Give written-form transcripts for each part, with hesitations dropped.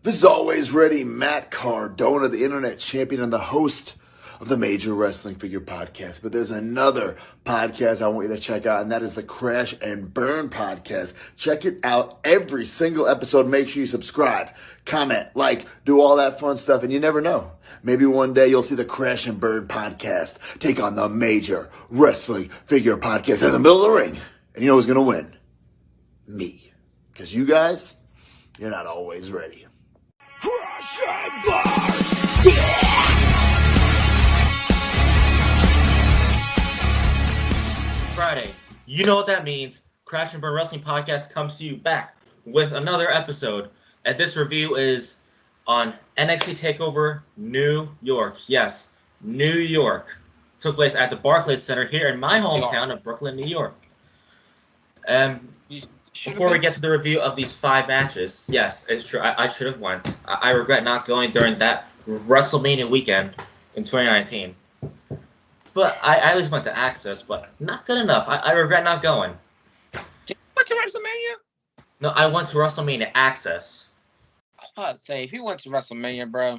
This is always ready, Matt Cardona, the internet champion and the host of the Major Wrestling Figure Podcast. But there's another podcast I want you to check out, and that is the Crash and Burn Podcast. Check it out every single episode. Make sure you subscribe, comment, like, do all that fun stuff, and you never know. Maybe one day you'll see the Crash and Burn Podcast take on the Major Wrestling Figure Podcast in the middle of the ring. And you know who's going to win? Me. Because you guys, you're not always ready. Crash and Burn! Friday. You know what that means. Crash and Burn Wrestling Podcast comes to you back with another episode. And this review is on NXT Takeover New York. Yes, New York. Took place at the Barclays Center here in my hometown of Brooklyn, New York. Before we get to the review of these 5 matches, yes, it's true. I should have won. I regret not going during that WrestleMania weekend in 2019. But I at least went to Access, but not good enough. I regret not going. You went to WrestleMania? No, I went to WrestleMania Access. I'd say if you went to WrestleMania, bro.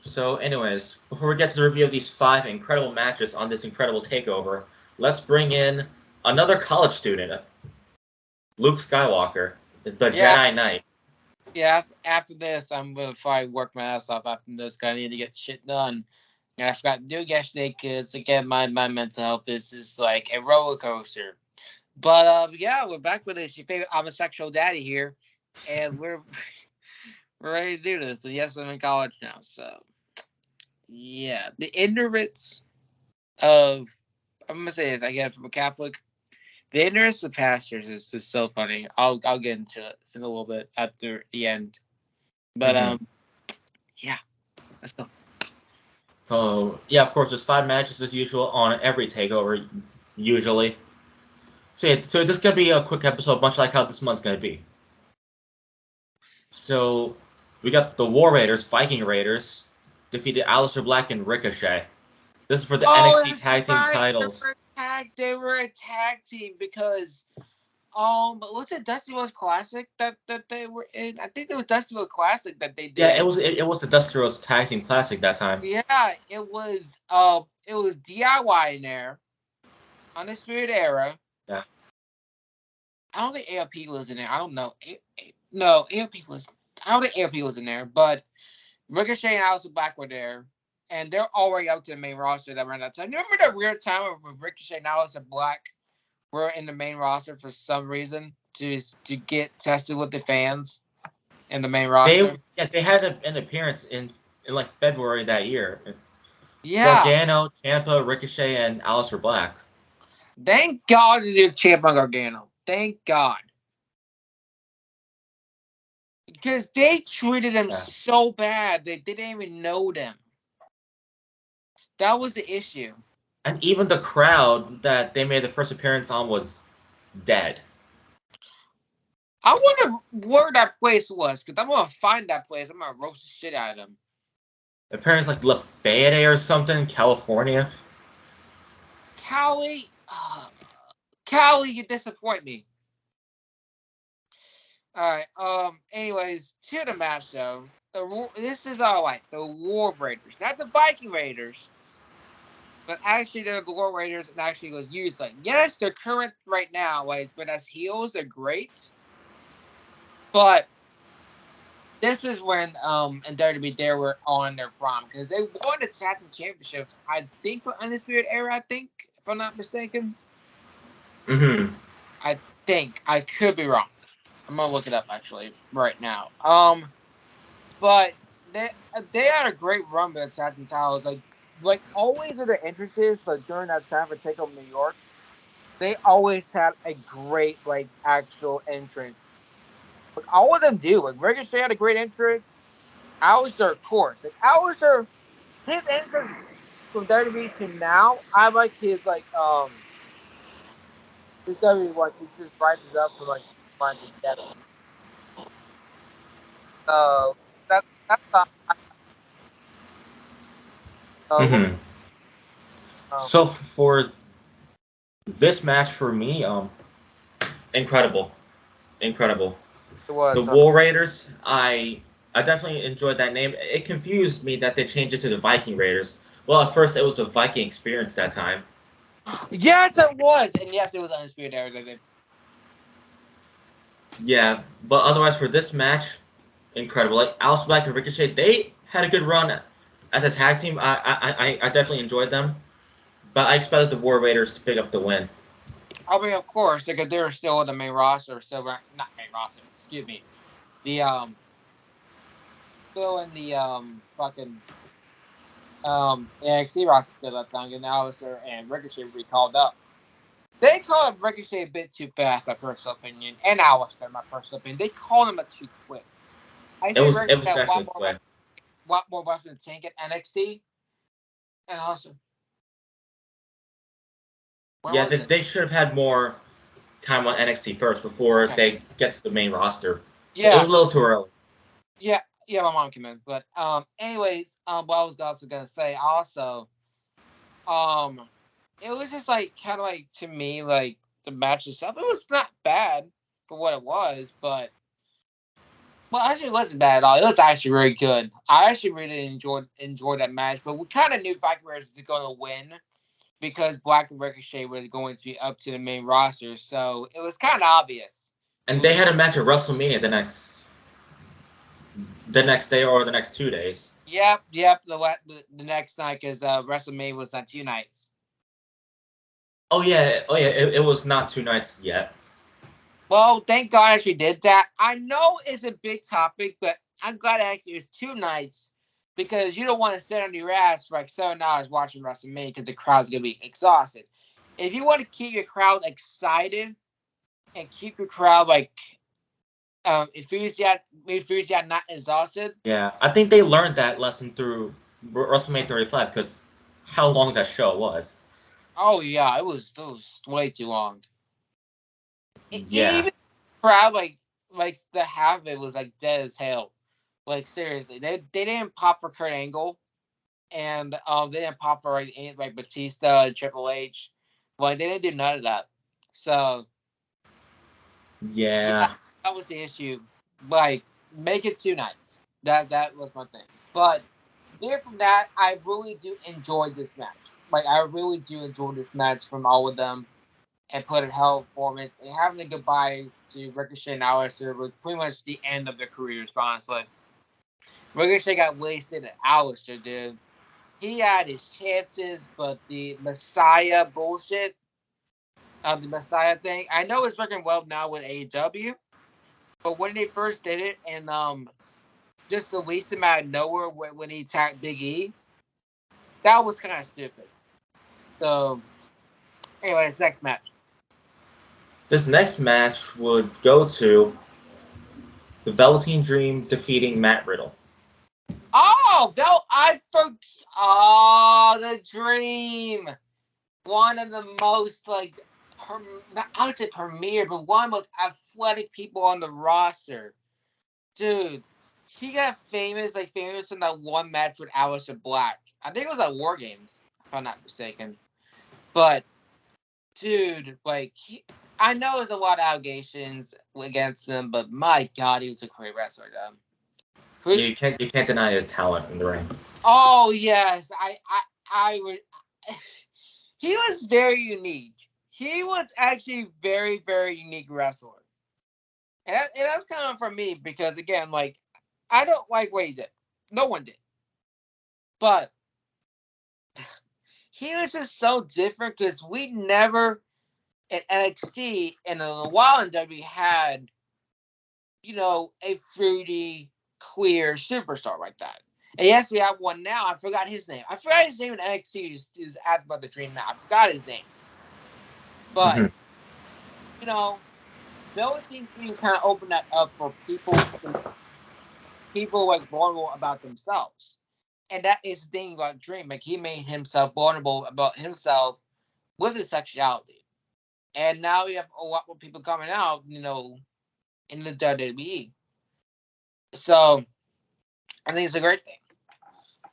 So, anyways, before we get to the review of these 5 incredible matches on this incredible takeover, let's bring in another college student, Luke Skywalker, the Jedi Knight. Yeah, after this, I'm going to probably work my ass off after this, because I need to get shit done. And I forgot to do it yesterday, because, again, my mental health is just like a roller coaster. But, yeah, we're back with this. Your favorite homosexual daddy here. And we're ready to do this. So, yes, I'm in college now. So, yeah. The ignorance of, I'm going to say this, I get it from a Catholic. The ignorance of pastors is just so funny. I'll get into it in a little bit after the end. But, yeah. Let's go. So, yeah, of course, there's 5 matches as usual on every takeover, usually. So, yeah, so this is going to be a quick episode, much like how this month's going to be. So, we got the War Raiders, Viking Raiders, defeated Aleister Black and Ricochet. This is for the NXT Tag Team titles. They were a tag team because, what's it, Dusty Rhodes Classic that they were in? I think it was Dusty Rhodes Classic that they did. Yeah, it was the Dusty Rhodes Tag Team Classic that time. Yeah, it was DIY in there, Undisputed Era. Yeah. I don't think AOP was in there. I don't know. No, AOP was. I don't think AOP was in there, but Ricochet and Aleister Black were there. And they're already out to the main roster that around that time. You remember that weird time when Ricochet and Aleister Black were in the main roster for some reason to get tested with the fans in the main roster? They had an appearance in like February that year. Yeah. Gargano, Ciampa, Ricochet, and Aleister Black. Thank God they did Ciampa and Gargano. Thank God. Because they treated them so bad they didn't even know them. That was the issue. And even the crowd that they made the first appearance on was dead. I wonder where that place was, because I'm going to find that place. I'm going to roast the shit out of them. Appearance like Lafayette or something, California. Cali, you disappoint me. Alright, anyways, to the match, though. This is alright. The War Raiders. Not the Viking Raiders. But actually, they're the War Raiders, and actually was used like, yes, they're current right now, like, but as heels, they're great. But this is when and WWE they were on their prime, because they won the tag team championships. I think for Undisputed Era. if I'm not mistaken. I think I could be wrong. I'm gonna look it up actually right now. But they had a great run with the tag team titles, like always at the entrances, like during that time for Takeover New York, they always had a great actual entrance. Like all of them do. Like Ricochet had a great entrance. Aleister, of course. Like Aleister, his entrance from WWE to now, I like his his WWE one. He just rises up from finding death. That's not. So for this match for me, incredible. It was. The War Raiders, I definitely enjoyed that name. It confused me that they changed it to the Viking Raiders. Well, at first it was the Viking Experience that time. Yes, it was. And yes, it was Undisputed Era. Yeah, but otherwise for this match, incredible. Like Alice Black and Ricochet, they had a good run as a tag team. I definitely enjoyed them, but I expected the War Raiders to pick up the win. I mean, of course, because they're still in the main roster, not main roster. Excuse me. The still in the fucking NXT roster at that time, and Alistair and Ricochet were called up. They called up Ricochet a bit too fast, my personal opinion, and Alistair, my personal opinion. They called him too quick. I think It was Ricochet had definitely quick. lot more wrestling tank at NXT, and also. Yeah, they should have had more time on NXT first before they get to the main roster. Yeah. It was a little too early. Yeah, my mom came in. But anyways, what I was also gonna say also, it was just like kind of like to me like the match itself. It was not bad for what it was, but well, actually it wasn't bad at all. It was actually really good. I actually really enjoyed that match. But we kind of knew Viking Raiders was going to win because Black and Ricochet was going to be up to the main roster, so it was kind of obvious. And they had a match at WrestleMania the next day or the next 2 days. Yep. The next night, because WrestleMania was on 2 nights. Oh yeah. It was not 2 nights yet. Well, thank God actually did that. I know it's a big topic, but I'm glad actually it's 2 nights because you don't want to sit on your ass for like 7 hours watching WrestleMania because the crowd's gonna be exhausted. If you want to keep your crowd excited and keep your crowd like enthusiastic, not exhausted. Yeah, I think they learned that lesson through WrestleMania 35 because how long that show was. Oh yeah, it was way too long. Yeah. Even the crowd like the half of it was like dead as hell. Like seriously, they didn't pop for Kurt Angle, and they didn't pop for like Batista and Triple H. Like they didn't do none of that. So yeah, that was the issue. Like make it 2 nights. That was my thing. But there from that, I really do enjoy this match. Like I really do enjoy this match from all of them. And put in hell performance and having the goodbyes to Ricochet and Alistair was pretty much the end of their careers, honestly. Ricochet got wasted and Alistair did. He had his chances, but the Messiah bullshit, the Messiah thing, I know it's working well now with AEW, but when they first did it and just released him out of nowhere when he attacked Big E, that was kind of stupid. So, anyways, next match. This next match would go to the Velveteen Dream defeating Matt Riddle. Oh, no, I forgot. Oh, the Dream. One of the most, I would say premier, but one of the most athletic people on the roster. Dude, he got famous in that one match with Aleister Black. I think it was at War Games, if I'm not mistaken. But, dude, I know there's a lot of allegations against him, but my God, he was a great wrestler, though. You can't deny his talent in the ring. Oh yes, I would. He was very unique. He was actually very, very unique wrestler, and that's kind of for me because again, I don't like what he did. No one did, but he was just so different because we never at NXT and in a while in WWE had, a fruity, queer superstar like that. And yes, we have one now. I forgot his name. I forgot his name in NXT. Is at about the Dream now. I forgot his name. But, Velveteen Dream kind of opened that up for people vulnerable about themselves. And that is the thing about Dream. He made himself vulnerable about himself with his sexuality. And now we have a lot more people coming out, in the WWE. So, I think it's a great thing.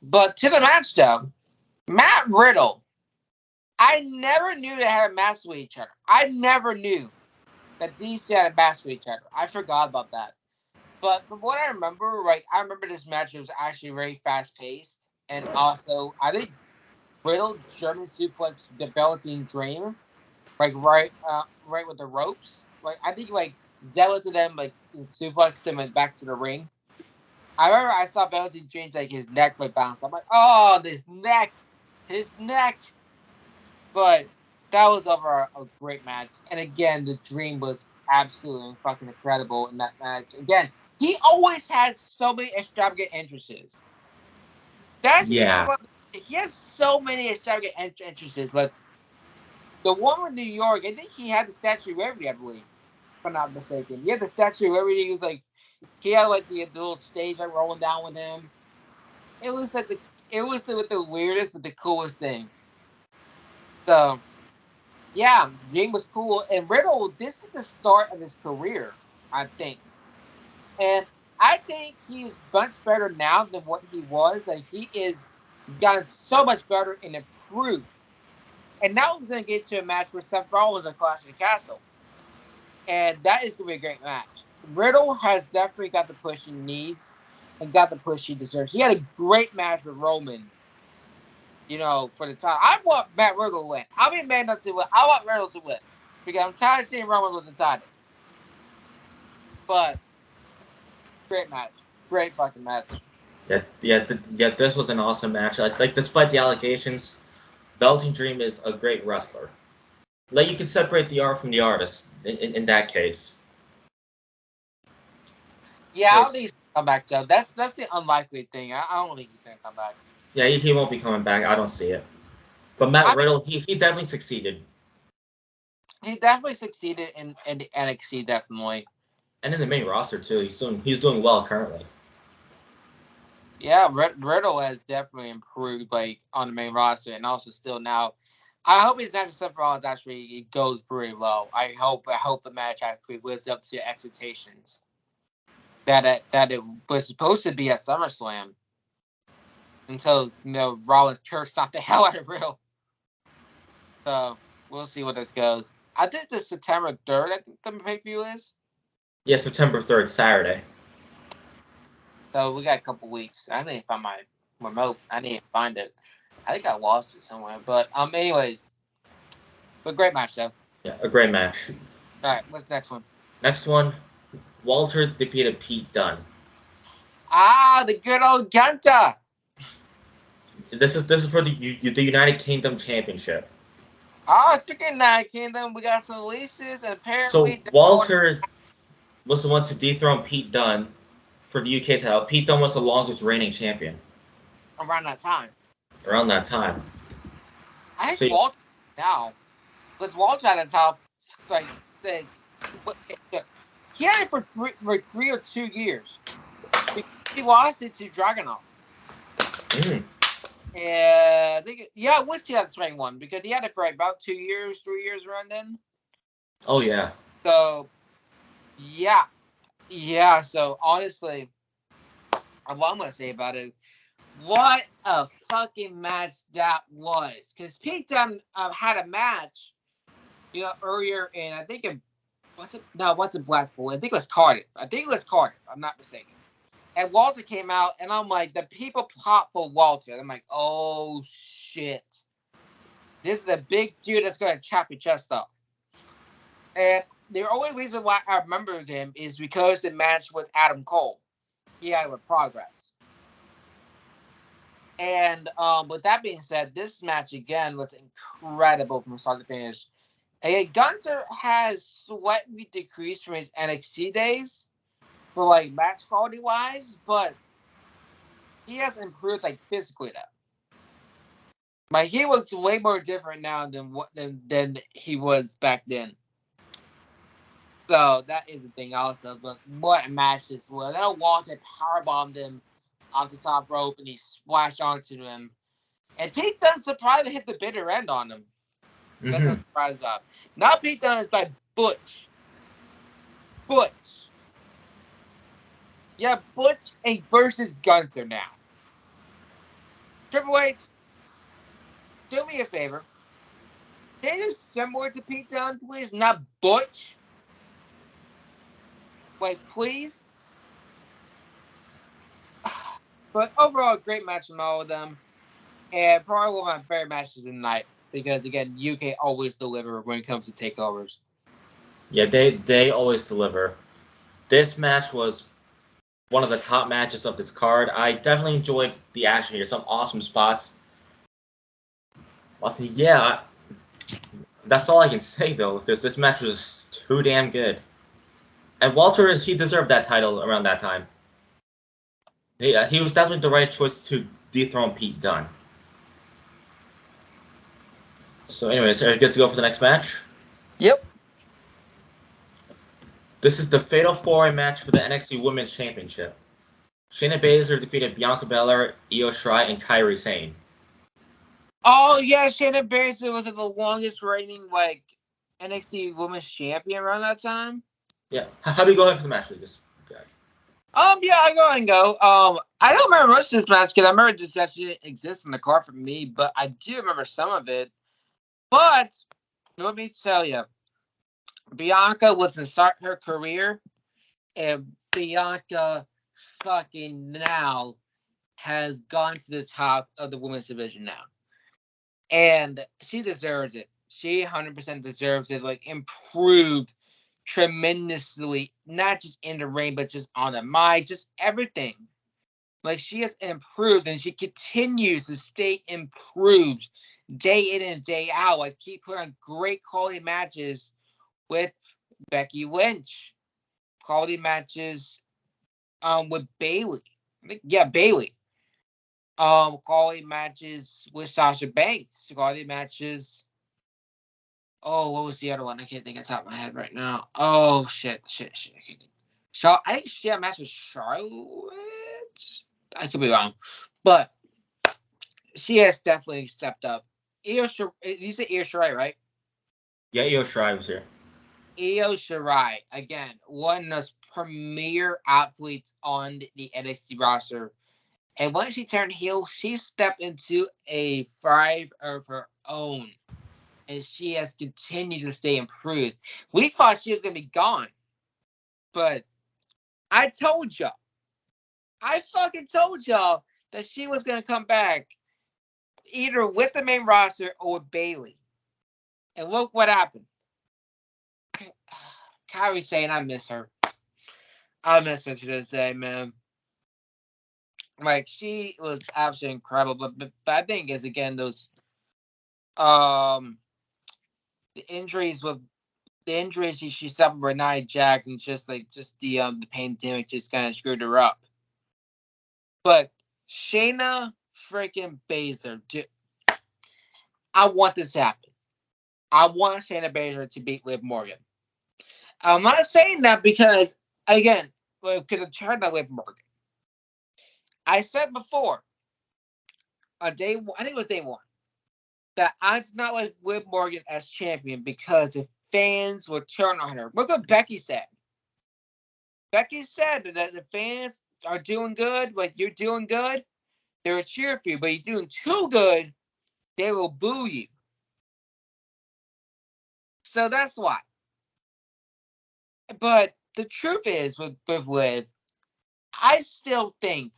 But to the match, though, Matt Riddle, I never knew they had a match with each other. I never knew that DC had a match with each other. I forgot about that. But from what I remember, I remember this match was actually very fast paced, and also I think Riddle German suplex the Velveteen Dream, right with the ropes. I think dealt to them and suplexed them and back to the ring. I remember I saw Velveteen Dream his neck would bounce. I'm like, oh, his neck. But that was over a great match, and again, the Dream was absolutely fucking incredible in that match. Again, he always had so many extravagant entrances. That's the thing Yeah. about he has so many extravagant entrances. Like the one with New York, I think he had the Statue of Liberty, I believe, if I'm not mistaken. He had the Statue of Liberty. He had the little stage rolling down with him. It was the weirdest but the coolest thing. So yeah, Dream was cool. And Riddle, this is the start of his career, I think. And I think he is much better now than what he was. He is gotten so much better and improved. And now he's going to get to a match where Seth Rollins are Clash of the Castle. And that is going to be a great match. Riddle has definitely got the push he needs and got the push he deserves. He had a great match with Roman, for the title. I want Matt Riddle to win. I'll be mad enough to win. I want Riddle to win. Because I'm tired of seeing Roman with the title. But, great match. Great fucking match. Yeah. This was an awesome match. Despite the allegations, Velveteen Dream is a great wrestler. You can separate the art from the artist in that case. Yeah, I don't think he's going to come back, Joe. That's the unlikely thing. I don't think he's going to come back. Yeah, he won't be coming back. I don't see it. But Matt Riddle, he definitely succeeded. He definitely succeeded in the NXT, definitely. And in the main roster too. He's doing well currently. Yeah, Riddle has definitely improved on the main roster, and also still now. I hope his match with Seth Rollins actually goes pretty low. I hope the match actually lives up to expectations that it was supposed to be at SummerSlam until Rollins stopped the hell out of Riddle. So we'll see what this goes. I think the September 3rd. I think the pay-per-view is. Yeah, September 3rd, Saturday. So we got a couple weeks. I need to find my remote. I need to find it. I think I lost it somewhere. But anyways. But great match though. Yeah, a great match. Alright, what's the next one? Next one, Walter defeated Pete Dunne. Ah, the good old Gunta. This is for the United Kingdom Championship. Speaking of United Kingdom, we got some releases, and apparently So Walter was the one to dethrone Pete Dunne for the UK title. Pete Dunne was the longest reigning champion. Around that time. I think Walter now, because Walter at the top, said, he had it for 3 or 2 years. He lost it to Dragunov. I think it was 2021 because he had it for about 2 years, 3 years around then. Oh yeah. So yeah. So honestly, what I'm gonna say about it, what a fucking match that was. Because Pete Dunne had a match, earlier in I think it wasn't Blackpool. I think it was Cardiff. I'm not mistaken. And Walter came out, and I'm like, the people pop for Walter. And I'm like, oh shit, this is the big dude that's gonna chop your chest off. And the only reason why I remember him is because the match with Adam Cole. He had with Progress. And with that being said, this match again was incredible from start to finish. And Gunther has slightly decreased from his NXT days for match quality wise, but he has improved physically though. He looks way more different now than he was back then. So that is the thing also. But what a match this was. I know Walter powerbombed him off the top rope and he splashed onto him. And Pete Dunne surprised to hit the bitter end on him. That's what I'm surprised about. Now Pete Dunne is like Butch. Yeah, Butch versus Gunther now. Triple H, do me a favor. Can you do similar to Pete Dunne, please? Not Butch. Wait, please? But overall, a great match from all of them. And probably one of my favorite matches of the night. Because, again, UK always deliver when it comes to takeovers. Yeah, they always deliver. This match was one of the top matches of this card. I definitely enjoyed the action here. Some awesome spots. Yeah, that's all I can say though, because this match was too damn good. And Walter, he deserved that title around that time. He was definitely the right choice to dethrone Pete Dunne. So, anyways, are you good to go for the next match? Yep. This is the Fatal 4-Way match for the NXT Women's Championship. Shayna Baszler defeated Bianca Belair, Io Shirai, and Kairi Sane. Oh, yeah, Shayna Baszler was the longest reigning, NXT Women's Champion around that time. Yeah. How do you go ahead for the match, Lucas? Yeah, I go ahead and go. I don't remember much of this match because I remember this actually didn't exist in the card for me, but I do remember some of it. But let me tell you, Bianca was to start her career, and Bianca fucking now has gone to the top of the women's division now, and she deserves it. She 100% deserves it. Improved tremendously, not just in the ring, but just on the mic, just everything. She has improved, and she continues to stay improved day in and day out. Keep putting on great quality matches with Becky Lynch, quality matches with Bayley. Bayley. Quality matches with Sasha Banks. Quality matches. Oh, what was the other one? I can't think of the top of my head right now. Oh, shit. I think she had a match with Charlotte. I could be wrong. But she has definitely stepped up. You said Io Shirai, right? Yeah, Io Shirai was here. Io Shirai, again, one of those premier athletes on the NXT roster. And when she turned heel, she stepped into a thrive of her own. And she has continued to stay improved. We thought she was going to be gone. But I told y'all. I fucking told y'all that she was going to come back either with the main roster or with Bayley. And look what happened. Kairi Sane, I miss her. I miss her to this day, man. She was absolutely incredible. But I think is again those the injuries she suffered with Nia Jax, and just the pandemic just kind of screwed her up. But Shayna freaking Baszler, dude, I want this to happen. I want Shayna Baszler to beat Liv Morgan. I'm not saying that because, again, because I'm trying to Liv Morgan. I said before, on day one, I think it was day one, that I did not like Liv Morgan as champion because the fans would turn on her. Look what Becky said. Becky said that the fans are doing good, you're doing good, they will cheer for you, but you're doing too good, they will boo you. So that's why. But the truth is, with Liv, I still think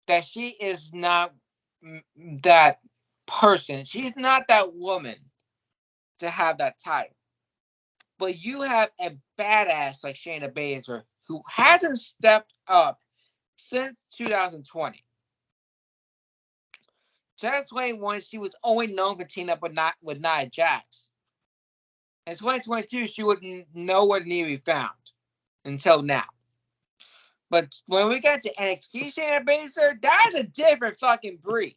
that she is not that person. She's not that woman to have that title. But you have a badass like Shayna Baszler who hasn't stepped up since 2020. 2021, she was only known for teaming up with Nia Jax. In 2022, she wasn't nowhere near be found until now. But when we got to NXT Shayna Baszler, that's a different fucking breed.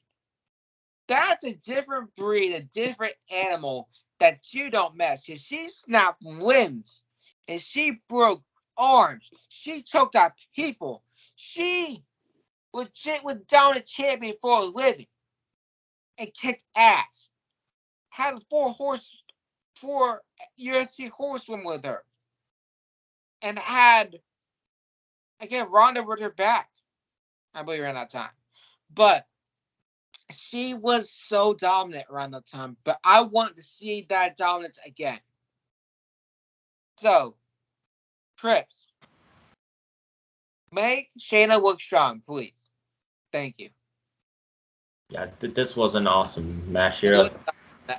That's a different breed, a different animal that you don't mess. Because she snapped limbs and she broke arms. She choked out people. She legit was down a champion for a living and kicked ass. Had four UFC horsewomen with her. And had, again, Ronda with her back. I believe around that time. But she was so dominant around that time. But I want to see that dominance again. So, Chris, make Shayna look strong, please. Thank you. Yeah, this was an awesome match here.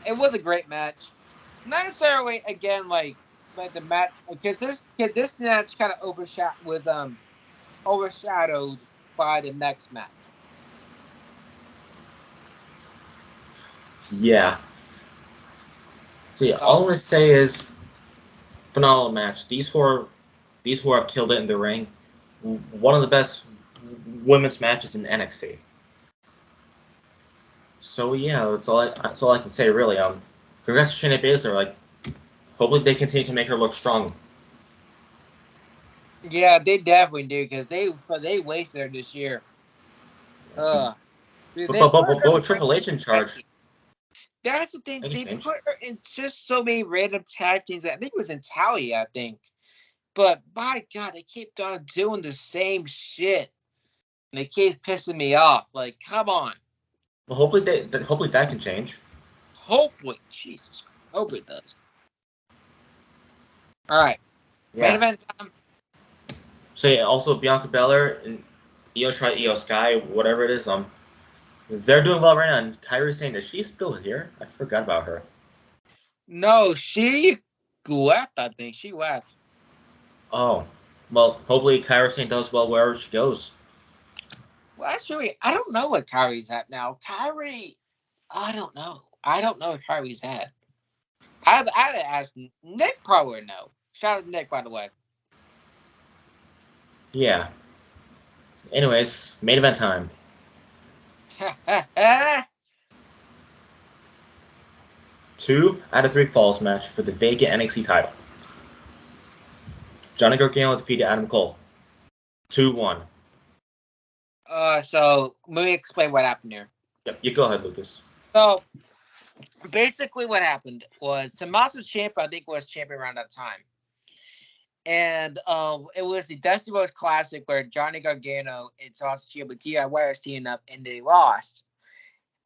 It was a great match. Not necessarily again like the match because this match kind of overshadowed by the next match. Yeah. See, all I'm gonna say is phenomenal match. These four have killed it in the ring. One of the best women's matches in NXT. So yeah, that's all I can say really. Congrats to Shayna Baszler. Like, hopefully they continue to make her look strong. Yeah, they definitely do because they wasted her this year. Dude, But with Triple H in charge, that's the thing. They put her in just so many random tag teams. I think it was in Talia, I think. But by God, they keep on doing the same shit. And they keep pissing me off. Like, come on. well, hopefully that can change. Hopefully, Jesus Christ. Hopefully it does. All right. Yeah. Main event time. So yeah, also Bianca Belair and Io Sky, whatever it is, they're doing well right now. And Kairi Sane, is she still here? I forgot about her. No, she left. I think she left. Oh, well, hopefully Kairi Sane does well wherever she goes. Well, actually, I don't know what Kairi's at now. Kairi, I don't know. I don't know where Kairi's at. I'd ask Nick. Probably would know. Shout out to Nick, by the way. Yeah. Anyways, main event time. 2 out of 3 falls match for the vacant NXT title. Johnny Gargano defeated Adam Cole. 2-1. So let me explain what happened here. Yep, you go ahead, Lucas. So basically, what happened was Tommaso Ciampa, I think, was champion around that time, and it was the Dusty Rhodes Classic where Johnny Gargano and Tommaso Ciampa DIY teamed up and they lost.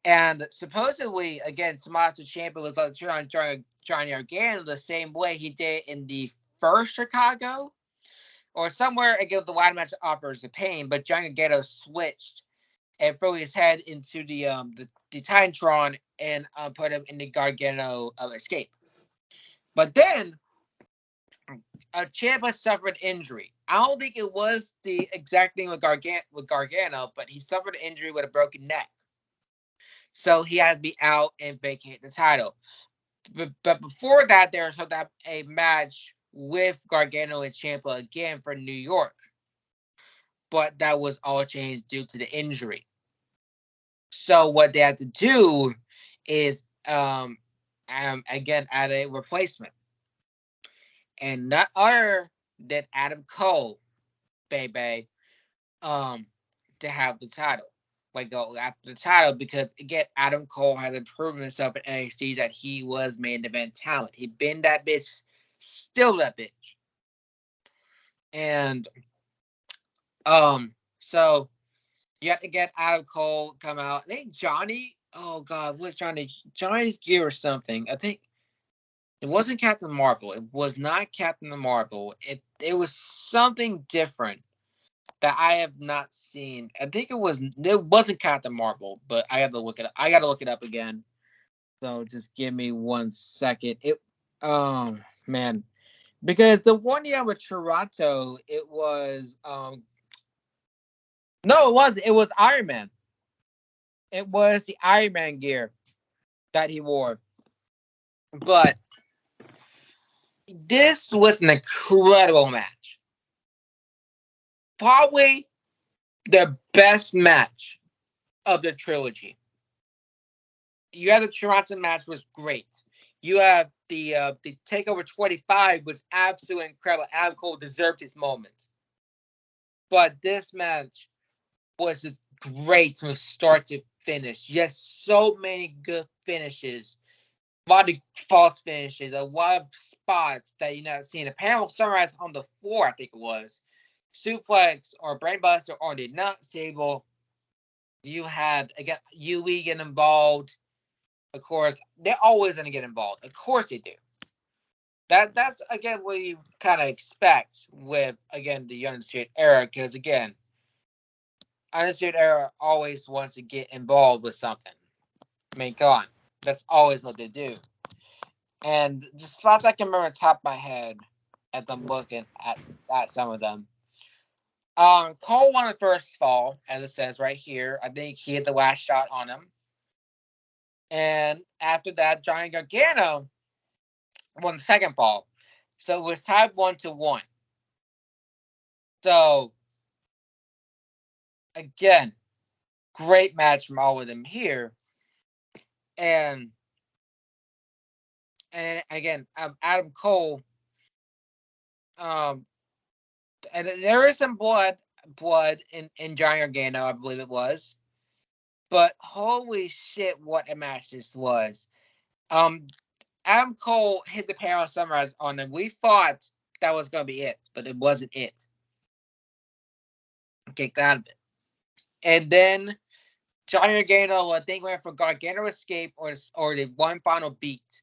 And supposedly, again, Tommaso Ciampa was like Johnny Gargano the same way he did in the first Chicago, or somewhere again the ladder match offers the pain, but Johnny Gargano switched and threw his head into the Titantron and put him in the Gargano escape. But then Ciampa suffered injury. I don't think it was the exact thing with Gargano, but he suffered an injury with a broken neck. So he had to be out and vacate the title. But before that, there was a match with Gargano and Ciampa again for New York. But that was all changed due to the injury. So what they had to do is again add a replacement. And not other than Adam Cole, baby, to have the title. Like go after the title because again, Adam Cole has proven himself in NXT that he was main event talent. He been that bitch, still that bitch. And so you have to get Adam Cole come out. I think Johnny, oh god, what's Johnny's gear or something. I think it wasn't Captain Marvel. It was not Captain Marvel. It was something different that I have not seen. I think it wasn't Captain Marvel, but I have to look it up. I gotta look it up again. So just give me 1 second. Man. Because the one year with Toronto, it was no, it wasn't. It was Iron Man. It was the Iron Man gear that he wore. But this was an incredible match. Probably the best match of the trilogy. You have the Toronto match was great. You have the Takeover 25 was absolutely incredible. Adam Cole deserved his moment. But this match was just great from start to finish. Yes, so many good finishes. A lot of false finishes, a lot of spots that you're not seeing. A panel sunrise on the floor, I think it was. Suplex or brainbuster on the not table. You had again UE get involved. Of course, they're always gonna get involved. Of course they do. That's again what you kind of expect with again the Undisputed Era, because again, Undisputed Era always wants to get involved with something. I mean, come on. That's always what they do. And the spots I can remember top of my head as I'm looking at some of them. Cole won the first fall, as it says right here. I think he hit the last shot on him. And after that, Johnny Gargano won the second fall. So it was tied 1-1. So, again, great match from all of them here. And again, Adam Cole. And there is some blood in Johnny Gargano, I believe it was. But holy shit, what a match this was. Adam Cole hit the Parallel Sunrise on him. We thought that was going to be it, but it wasn't it. Kicked out of it. And then Johnny Gargano, I think, went for Gargano Escape or the one final beat.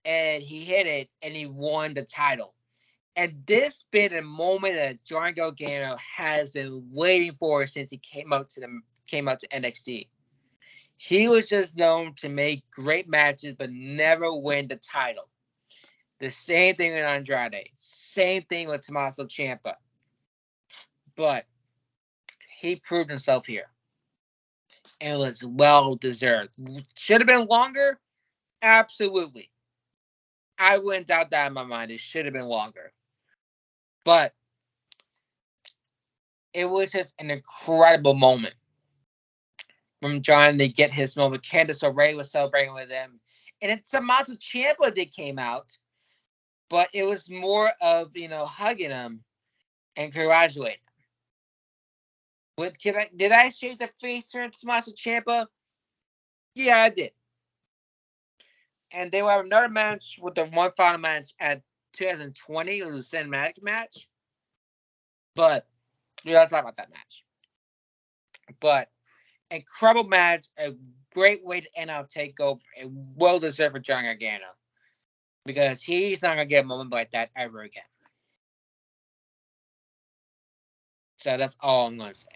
And he hit it, and he won the title. And this been a moment that Johnny Gargano has been waiting for since he came out to NXT. He was just known to make great matches, but never win the title. The same thing with Andrade. Same thing with Tommaso Ciampa. But he proved himself here. And it was well deserved. Should have been longer? Absolutely. I wouldn't doubt that in my mind. It should have been longer. But it was just an incredible moment from John to get his moment. Candice LeRae was celebrating with him. And then Tommaso Ciampa came out. But it was more of, hugging him and congratulating him. Did I shave the face turn to Tommaso Ciampa? Yeah, I did. And they will have another match with the one final match at 2020. It was a cinematic match. But we don't talk about that match. But incredible match, a great way to end off Takeover, and well deserved for Johnny Gargano. Because he's not going to get a moment like that ever again. So that's all I'm going to say.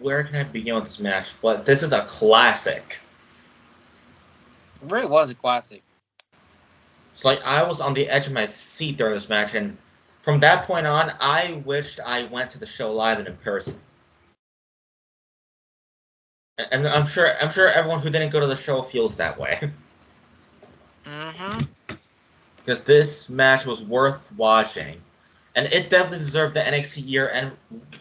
Where can I begin with this match? But this is a classic. It really was a classic. It's like I was on the edge of my seat during this match, and from that point on, I wished I went to the show live and in person. And I'm sure everyone who didn't go to the show feels that way. Mm-hmm. Because this match was worth watching. And it definitely deserved the NXT Year-End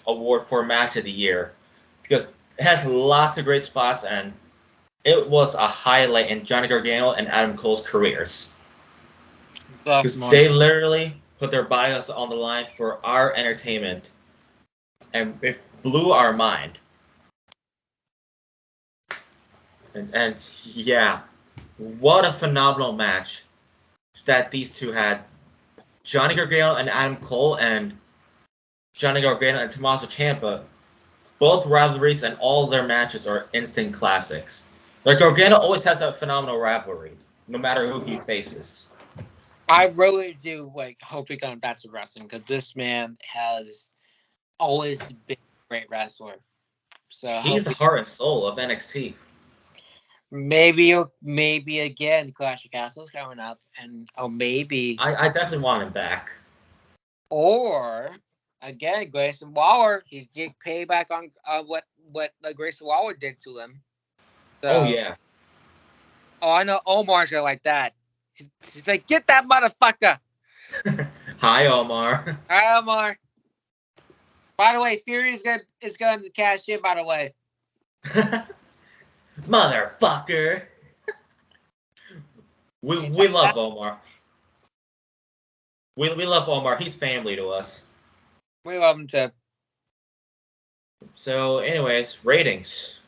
Award for Match of the Year. Because it has lots of great spots, and it was a highlight in Johnny Gargano and Adam Cole's careers. Because they literally put their bodies on the line for our entertainment. And it blew our mind. And yeah, what a phenomenal match that these two had. Johnny Gargano and Adam Cole, and Johnny Gargano and Tommaso Ciampa. Both rivalries and all their matches are instant classics. Like, Gargano always has a phenomenal rivalry, no matter who he faces. I really do hope he comes back to wrestling, because this man has always been a great wrestler. So he's the heart and soul of NXT. Maybe again, Clash of Castles coming up, and maybe I definitely want him back. Or again, Grayson Waller, he get payback on what Grayson Waller did to him. So, oh yeah. Oh, I know Omar's gonna like that. He's like, get that motherfucker. Hi, Omar. Hi, Omar. By the way, Fury is going to cash in. By the way. Motherfucker. we love Omar. We love Omar. He's family to us. We love him too. So, anyways, ratings.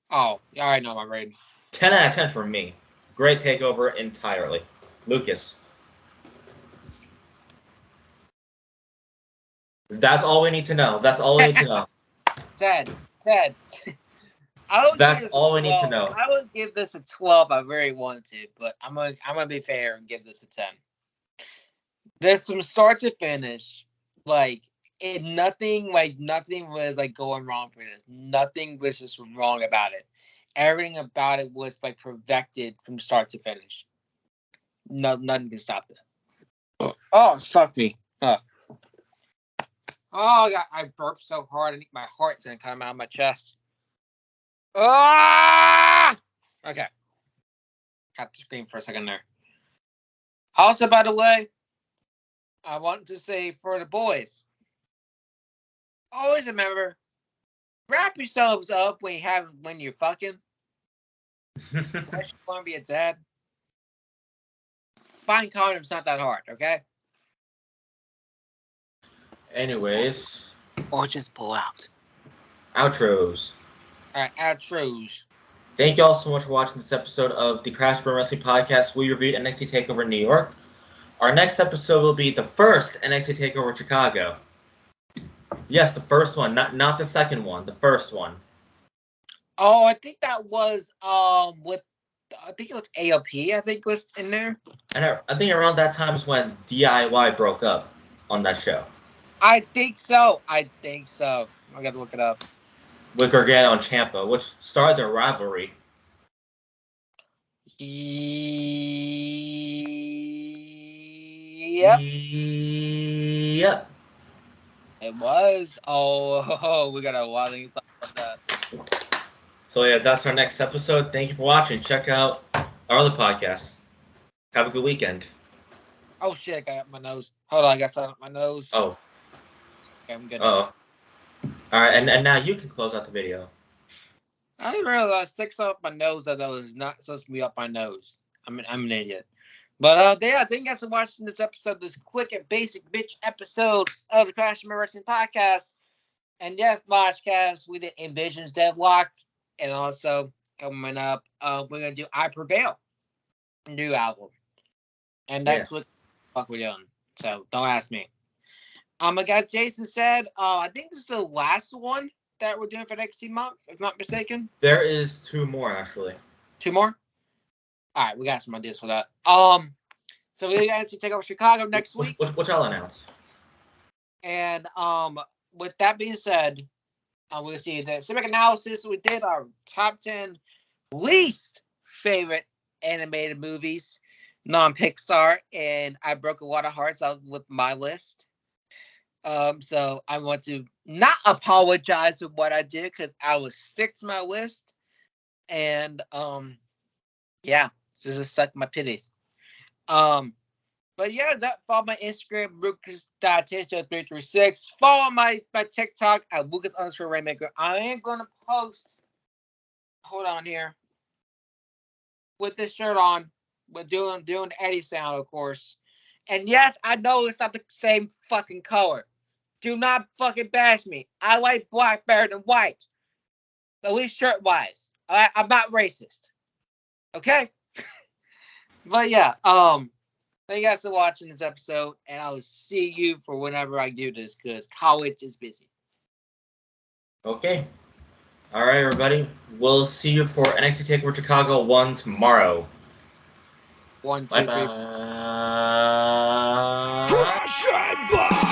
Oh, yeah, I know my rating. 10 out of 10 for me. Great takeover entirely. Lucas. That's all we need to know. That's all we need to know. Ted. That's all we need to know. I would give this a 12. I really wanted to, but I'm gonna be fair and give this a 10. This from start to finish, nothing was like going wrong for this. Nothing was just wrong about it. Everything about it was like perfected from start to finish. Nothing can stop it. Oh, fuck me. Oh, God, I burped so hard, I think my heart's gonna come out of my chest. Ah! Okay. Have to scream for a second there. Also, by the way, I want to say for the boys, always remember, wrap yourselves up when you're fucking. Unless you want to be a dad. Find condoms not that hard, okay? Anyways. Or just pull out. Outros. Alright, outros. Thank you all so much for watching this episode of the Crash Burn Wrestling Podcast. We reviewed NXT Takeover New York. Our next episode will be the first NXT Takeover Chicago. Yes, the first one, not the second one, the first one. Oh, I think that was I think it was AOP, I think was in there. And I think around that time is when DIY broke up on that show. I think so. I gotta look it up. With Gargano and Ciampa, which started their rivalry. Yep. Yep. It was. Oh, we got a lot of things to talk about that. So yeah, that's our next episode. Thank you for watching. Check out our other podcasts. Have a good weekend. Oh shit, I got my nose. Hold on, I got something up my nose. Oh. Okay, I'm good. Oh. Alright, and now you can close out the video. I didn't realize sticks up my nose, although it's not supposed to be up my nose. I'm an idiot. But yeah, thank you guys for watching this episode, this quick and basic bitch episode of the Crash and Wrestling Podcast. And yes, Lodgecast, we did Envision's Deadlock, and also coming up, we're gonna do I Prevail, new album, and that's what the fuck we're doing. So don't ask me. As Jason said, I think this is the last one that we're doing for next month, if not mistaken. There is 2 more actually. 2 more? Alright, we got some ideas for that. So we guys to take over Chicago next week. Which I'll announce. And with that being said, we'll see the Civic Analysis. We did our top 10 least favorite animated movies, non-Pixar, and I broke a lot of hearts out with my list. So I want to not apologize for what I did because I will stick to my list. And yeah, this is suck my titties. But yeah, follow my Instagram, Lucas.Tisha336. Follow my TikTok at Lucas_Rainmaker. I am gonna post. Hold on here. With this shirt on, we're doing the Eddie sound, of course. And yes, I know it's not the same fucking color. Do not fucking bash me. I like black better than white. At least shirt-wise. I'm not racist. Okay? But yeah, thank you guys for watching this episode, and I will see you for whenever I do this, because college is busy. Okay. Alright, everybody. We'll see you for NXT TakeOver Chicago 1 tomorrow. 1, 2, 3. Bye-bye. Crash and burn!